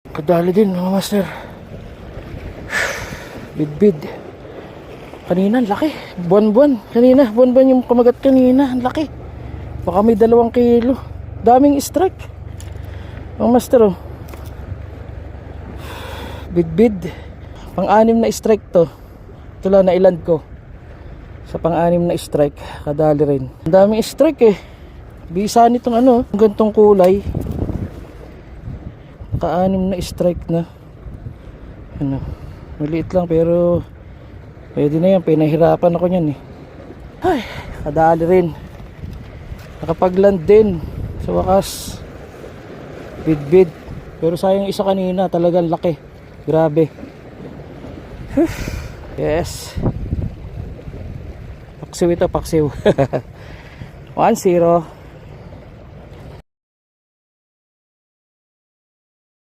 Kadali din mga master. Bidbid. Kanina, ang laki. Buwan-buwan. Kanina, buwan-buwan yung kumagat kanina. Ang laki. Baka may 2 kilo. Daming strike. Mga master, oh. Bidbid. Pang-anim na strike to. Ito lang na iland ko. Sa pang-anim na strike. Kadali rin. Ang daming strike eh. Bisa nitong ano, gantong kulay. Ka-anim na strike na. Ano. Maliit lang pero pwede na yan. Pinahirapan ako nyan eh. Ay, kadali rin. Nakapag-land din. Sa wakas. Bidbid. Pero sayang isa kanina. Talagang laki. Grabe. Yes. Paksiw ito, paksiw. 1-0.